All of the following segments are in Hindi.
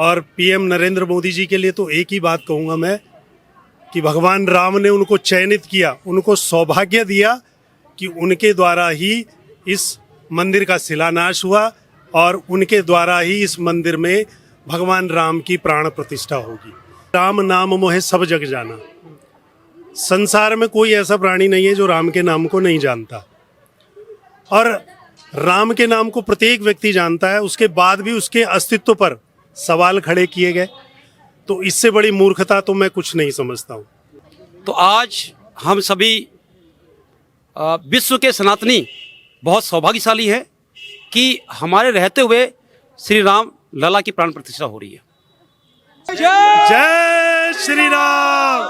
और पीएम नरेंद्र मोदी जी के लिए तो एक ही बात कहूँगा मैं कि भगवान राम ने उनको चयनित किया, उनको सौभाग्य दिया कि उनके द्वारा ही इस मंदिर का शिलान्यास हुआ और उनके द्वारा ही इस मंदिर में भगवान राम की प्राण प्रतिष्ठा होगी। राम नाम मोहे सब जग जाना। संसार में कोई ऐसा प्राणी नहीं है जो राम के नाम को नहीं जानता, और राम के नाम को प्रत्येक व्यक्ति जानता है। उसके बाद भी उसके अस्तित्व पर सवाल खड़े किए गए, तो इससे बड़ी मूर्खता तो मैं कुछ नहीं समझता हूँ। तो आज हम सभी विश्व के सनातनी बहुत सौभाग्यशाली है कि हमारे रहते हुए श्री राम लला की प्राण प्रतिष्ठा हो रही है। जय श्री राम,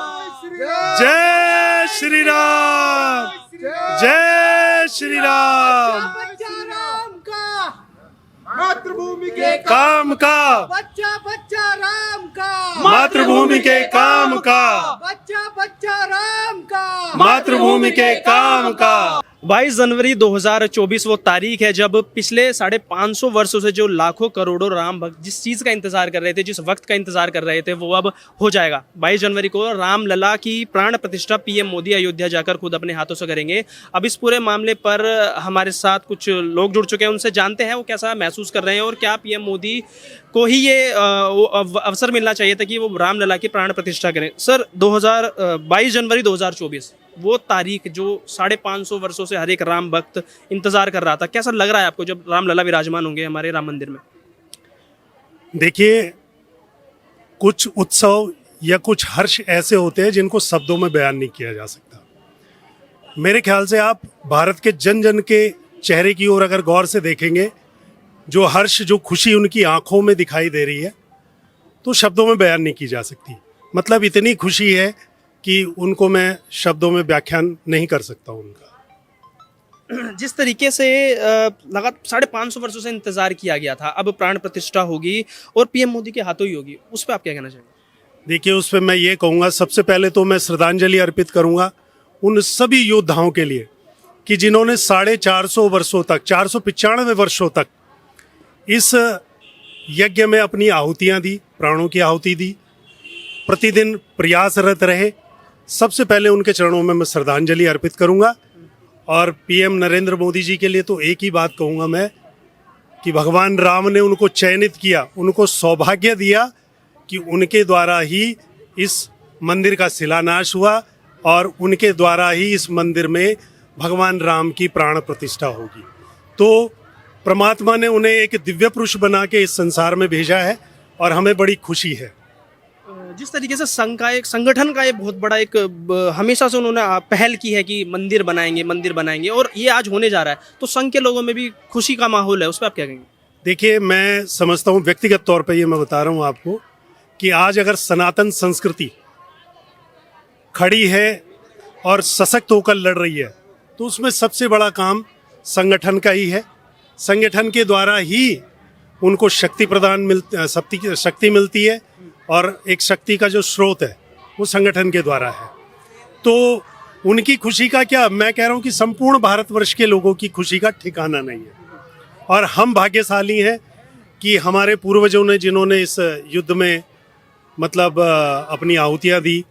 जय श्री राम, जय श्री राम। बच्चा राम का, मातृभूमि के काम का, बच्चा बच्चा राम का, मातृभूमि के काम का, बच्चा बच्चा राम का, मातृभूमि के काम का। 22 जनवरी 2024 वो तारीख है जब पिछले 550 वर्षों से जो लाखों करोड़ों राम भक्त जिस चीज़ का इंतजार कर रहे थे, जिस वक्त का इंतजार कर रहे थे, वो अब हो जाएगा। 22 जनवरी को राम लला की प्राण प्रतिष्ठा पीएम मोदी अयोध्या जाकर खुद अपने हाथों से करेंगे। अब इस पूरे मामले पर हमारे साथ कुछ लोग जुड़ चुके हैं, उनसे जानते हैं वो कैसा महसूस कर रहे हैं और क्या पीएम मोदी को ही ये अवसर मिलना चाहिए था कि वो राम लला की प्राण प्रतिष्ठा करें। सर, 22 जनवरी 2024 वो तारीख जो 550 वर्षों से हर एक राम भक्त इंतजार कर रहा था, कैसा लग रहा है आपको जब राम लला विराजमान होंगे हमारे राम मंदिर में? देखिए, कुछ उत्सव या कुछ हर्ष ऐसे होते हैं जिनको शब्दों में बयान नहीं किया जा सकता। मेरे ख्याल से आप भारत के जन जन के चेहरे की ओर अगर गौर से देखेंगे, जो हर्ष, जो खुशी उनकी आंखों में दिखाई दे रही है, तो शब्दों में बयान नहीं की जा सकती। मतलब इतनी खुशी है कि उनको मैं शब्दों में व्याख्यान नहीं कर सकता उनका। जिस तरीके से लगातार 550 वर्षों से इंतजार किया गया था, अब प्राण प्रतिष्ठा होगी और पीएम मोदी के हाथों ही होगी, उस पर आप क्या कहना चाहेंगे? देखिए, उस पर मैं ये कहूँगा, सबसे पहले तो मैं श्रद्धांजलि अर्पित करूँगा उन सभी योद्धाओं के लिए कि जिन्होंने 450 वर्षों तक, 495 वर्षों तक इस यज्ञ में अपनी आहुतियाँ दी, प्राणों की आहुति दी, प्रतिदिन प्रयासरत रहे। सबसे पहले उनके चरणों में मैं श्रद्धांजलि अर्पित करूंगा। और पीएम नरेंद्र मोदी जी के लिए तो एक ही बात कहूंगा मैं कि भगवान राम ने उनको चयनित किया, उनको सौभाग्य दिया कि उनके द्वारा ही इस मंदिर का शिलान्यास हुआ और उनके द्वारा ही इस मंदिर में भगवान राम की प्राण प्रतिष्ठा होगी। तो परमात्मा ने उन्हें एक दिव्य पुरुष बना के इस संसार में भेजा है और हमें बड़ी खुशी है। जिस तरीके से संघ का एक संगठन का ये बहुत बड़ा एक हमेशा से उन्होंने पहल की है कि मंदिर बनाएंगे और ये आज होने जा रहा है, तो संघ के लोगों में भी खुशी का माहौल है, उस पर आप क्या कहेंगे? देखिए, मैं समझता हूँ, व्यक्तिगत तौर पे ये मैं बता रहा हूँ आपको कि आज अगर सनातन संस्कृति खड़ी है और सशक्त होकर लड़ रही है, तो उसमें सबसे बड़ा काम संगठन का ही है। संगठन के द्वारा ही उनको शक्ति मिलती है और एक शक्ति का जो स्रोत है वो संगठन के द्वारा है। तो उनकी खुशी का क्या, मैं कह रहा हूँ कि संपूर्ण भारतवर्ष के लोगों की खुशी का ठिकाना नहीं है। और हम भाग्यशाली हैं कि हमारे पूर्वजों ने, जिन्होंने इस युद्ध में मतलब अपनी आहुतियाँ दी,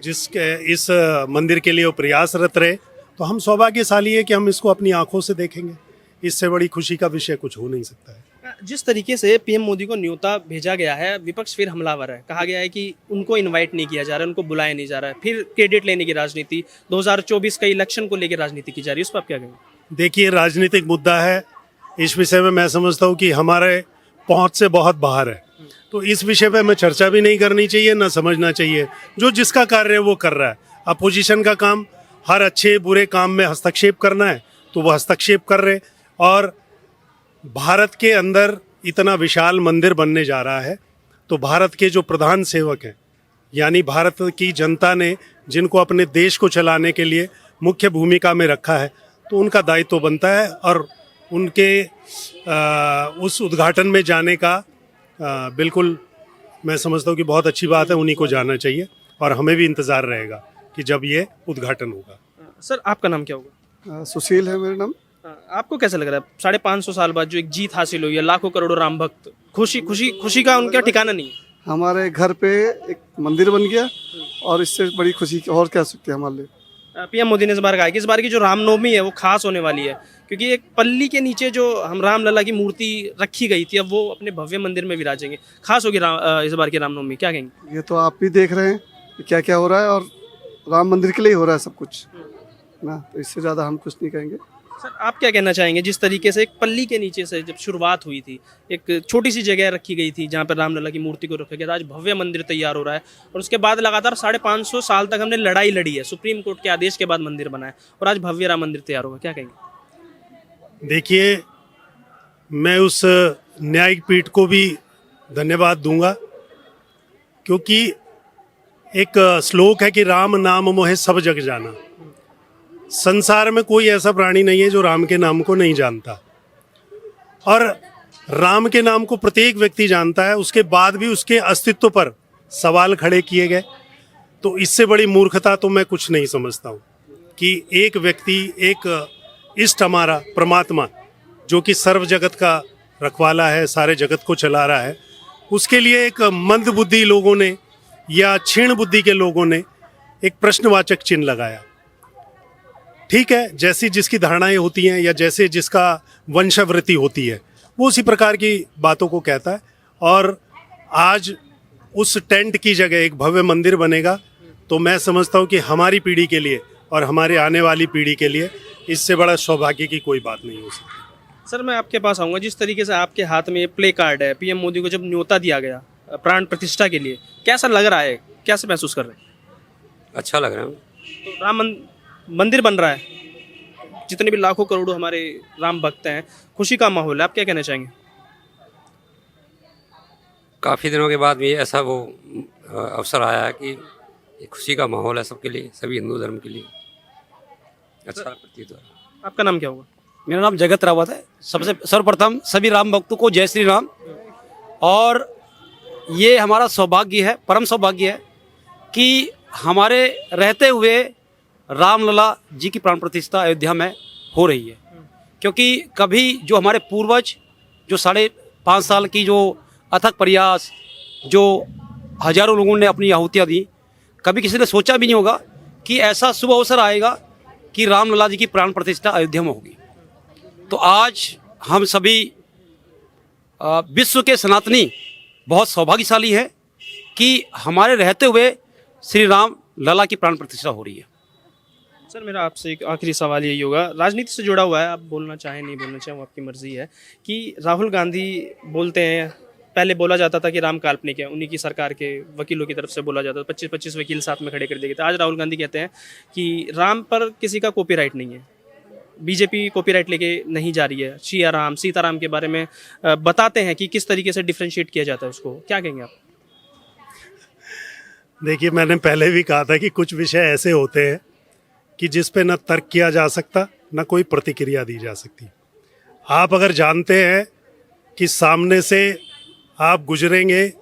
जिसके इस मंदिर के लिए वो प्रयासरत रहे, तो हम सौभाग्यशाली है कि हम इसको अपनी आंखों से देखेंगे। इससे बड़ी खुशी का विषय कुछ हो नहीं सकता है। जिस तरीके से पीएम मोदी को न्योता भेजा गया है, विपक्ष फिर हमलावर है। कहा गया है कि उनको इनवाइट नहीं किया जा रहा है, उनको बुलाया नहीं जा रहा है, फिर क्रेडिट लेने की राजनीति, 2024 का इलेक्शन को लेकर राजनीति की जा रही है, उस पर आप क्या कहेंगे? देखिए, राजनीतिक मुद्दा है, इस विषय में मैं समझता हूँ कि हमारे पहुँच से बहुत बाहर है, तो इस विषय पर हमें चर्चा भी नहीं करनी चाहिए, ना समझना चाहिए। जो जिसका कार्य है वो कर रहा है। अपोजिशन का काम हर अच्छे बुरे काम में हस्तक्षेप करना है, तो वो हस्तक्षेप कर रहे। और भारत के अंदर इतना विशाल मंदिर बनने जा रहा है, तो भारत के जो प्रधान सेवक हैं, यानी भारत की जनता ने जिनको अपने देश को चलाने के लिए मुख्य भूमिका में रखा है, तो उनका दायित्व तो बनता है और उनके उस उद्घाटन में जाने का बिल्कुल मैं समझता हूँ कि बहुत अच्छी बात है, उन्हीं को जाना चाहिए और हमें भी इंतज़ार रहेगा कि जब ये उद्घाटन होगा। सर, आपका नाम क्या होगा? सुशील है मेरा नाम। आपको कैसा लग रहा है 550 साल बाद जो एक जीत हासिल हुई है, लाखों करोड़ों राम भक्त, खुशी का उनका ठिकाना नहीं है। हमारे घर पे एक मंदिर बन गया और इससे बड़ी खुशी और क्या सकती है हमारे लिए। पीएम मोदी ने इस बार कहा कि इस बार की जो रामनवमी है वो खास होने वाली है, क्योंकि एक पल्ली के नीचे जो हम रामलला की मूर्ति रखी गई थी अब वो अपने भव्य मंदिर में विराजेंगे। खास होगी इस बार की रामनवमी, क्या कहेंगे? ये तो आप भी देख रहे हैं कि क्या क्या हो रहा है और राम मंदिर के लिए ही हो रहा है सब कुछ ना, तो इससे ज़्यादा हम कुछ नहीं कहेंगे। सर आप क्या कहना चाहेंगे, जिस तरीके से एक पल्ली के नीचे से जब शुरुआत हुई थी, एक छोटी सी जगह रखी गई थी जहाँ पर रामलला की मूर्ति को रखा गया था, आज भव्य मंदिर तैयार हो रहा है और उसके बाद लगातार 550 साल तक हमने लड़ाई लड़ी है, सुप्रीम कोर्ट के आदेश के बाद मंदिर बना है और आज भव्य राम मंदिर तैयार होगा, क्या कहेंगे? देखिए, मैं उस न्यायिक पीठ को भी धन्यवाद दूंगा, क्योंकि एक श्लोक है कि राम नाम मोहे सब जग जाना। संसार में कोई ऐसा प्राणी नहीं है जो राम के नाम को नहीं जानता, और राम के नाम को प्रत्येक व्यक्ति जानता है। उसके बाद भी उसके अस्तित्व पर सवाल खड़े किए गए, तो इससे बड़ी मूर्खता तो मैं कुछ नहीं समझता हूँ कि एक व्यक्ति, एक इष्ट हमारा परमात्मा जो कि सर्व जगत का रखवाला है, सारे जगत को चला रहा है, उसके लिए एक मंद बुद्धि लोगों ने या क्षीण बुद्धि के लोगों ने एक प्रश्नवाचक चिन्ह लगाया। ठीक है, जैसी जिसकी धारणाएं होती हैं या जैसे जिसका वंशावृत्ति होती है वो उसी प्रकार की बातों को कहता है, और आज उस टेंट की जगह एक भव्य मंदिर बनेगा, तो मैं समझता हूँ कि हमारी पीढ़ी के लिए और हमारे आने वाली पीढ़ी के लिए इससे बड़ा सौभाग्य की कोई बात नहीं हो सकती। सर मैं आपके पास आऊँगा, जिस तरीके से आपके हाथ में ये प्ले कार्ड है, पीएम मोदी को जब न्योता दिया गया प्राण प्रतिष्ठा के लिए, कैसा लग रहा है, कैसे महसूस कर रहे हैं? अच्छा लग रहा है। तो मंदिर बन रहा है, जितने भी लाखों करोड़ों हमारे राम भक्त हैं, खुशी का माहौल है, आप क्या कहना चाहेंगे? काफ़ी दिनों के बाद भी ऐसा वो अवसर आया है कि एक खुशी का माहौल है सबके लिए, सभी हिंदू धर्म के लिए अच्छा प्रतीत हो रहा है। आपका नाम क्या होगा? मेरा नाम जगत रावत है। सबसे सर्वप्रथम सभी राम भक्तों को जय श्री राम। और ये हमारा सौभाग्य है, परम सौभाग्य है कि हमारे रहते हुए रामलला जी की प्राण प्रतिष्ठा अयोध्या में हो रही है, क्योंकि कभी जो हमारे पूर्वज जो 5.5 साल की जो अथक प्रयास, जो हजारों लोगों ने अपनी आहुतियाँ दी, कभी किसी ने सोचा भी नहीं होगा कि ऐसा शुभ अवसर आएगा कि रामलला जी की प्राण प्रतिष्ठा अयोध्या में होगी। तो आज हम सभी विश्व के सनातनी बहुत सौभाग्यशाली है कि हमारे रहते हुए श्री राम लला की प्राण प्रतिष्ठा हो रही है। सर मेरा आपसे एक आखिरी सवाल यही होगा, राजनीति से जुड़ा हुआ है, आप बोलना चाहें नहीं बोलना चाहें वो आपकी मर्जी है, कि राहुल गांधी बोलते हैं, पहले बोला जाता था कि राम काल्पनिक है, उन्हीं की सरकार के वकीलों की तरफ से बोला जाता था, 25-25 वकील साथ में खड़े कर दिए थे। आज राहुल गांधी कहते हैं कि राम पर किसी का कॉपीराइट नहीं है, बीजेपी कॉपीराइट लेके नहीं जा रही है, सीताराम के बारे में बताते हैं कि किस तरीके से डिफ्रेंशिएट किया जाता है उसको, क्या कहेंगे आप? देखिए, मैंने पहले भी कहा था कि कुछ विषय ऐसे होते हैं कि जिस पे न तर्क किया जा सकता, न कोई प्रतिक्रिया दी जा सकती। आप अगर जानते हैं कि सामने से आप गुजरेंगे,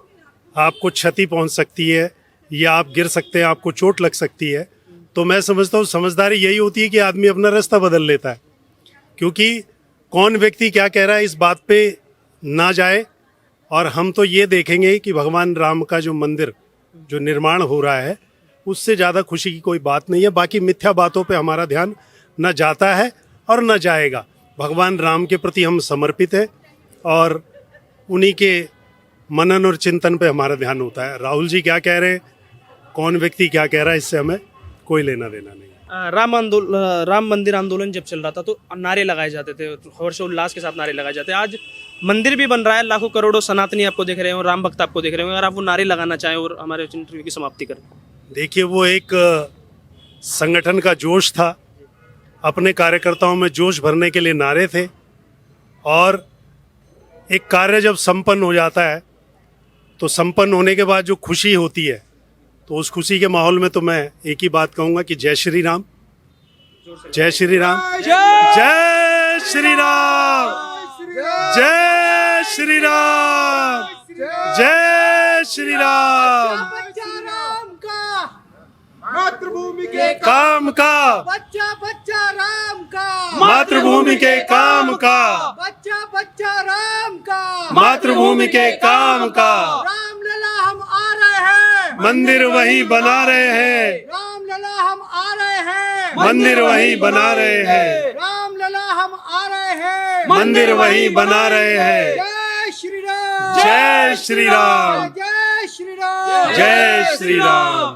आपको क्षति पहुंच सकती है या आप गिर सकते हैं, आपको चोट लग सकती है, तो मैं समझता हूँ समझदारी यही होती है कि आदमी अपना रास्ता बदल लेता है, क्योंकि कौन व्यक्ति क्या कह रहा है इस बात पे ना जाए। और हम तो ये देखेंगे कि भगवान राम का जो मंदिर जो निर्माण हो रहा है, उससे ज़्यादा खुशी की कोई बात नहीं है। बाकी मिथ्या बातों पे हमारा ध्यान न जाता है और न जाएगा। भगवान राम के प्रति हम समर्पित हैं और उन्हीं के मनन और चिंतन पे हमारा ध्यान होता है। राहुल जी क्या कह रहे हैं, कौन व्यक्ति क्या कह रहा है, इससे हमें कोई लेना देना नहीं। राम मंदिर आंदोलन जब चल रहा था तो नारे लगाए जाते थे, हर्षोल्लास के साथ नारे लगाए जाते हैं। आज मंदिर भी बन रहा है, लाखों करोड़ों सनातनी आपको देख रहे हैं और राम भक्त आपको देख रहे हैं। अगर आप वो नारे लगाना चाहें और हमारे इंटरव्यू की समाप्ति करें। देखिए, वो एक संगठन का जोश था, अपने कार्यकर्ताओं में जोश भरने के लिए नारे थे, और एक कार्य जब संपन्न हो जाता है तो संपन्न होने के बाद जो खुशी होती है, तो उस खुशी के माहौल में तो मैं एक ही बात कहूँगा कि जय श्री राम, जय श्री राम, जय श्री राम, जय श्री राम, जय श्री राम। बच्चा राम का मातृभूमि के काम का, बच्चा बच्चा राम का, मातृभूमि के काम का, बच्चा बच्चा राम का, मातृभूमि के काम का। रामलला हम आ रहे हैं, मंदिर वही बना रहे हैं, रामलला हम आ रहे हैं, मंदिर वही बना रहे हैं, रामलला हम आ रहे हैं, मंदिर वही बना रहे हैं। जय श्री राम, जय श्री राम, जय श्री राम, जय श्री राम।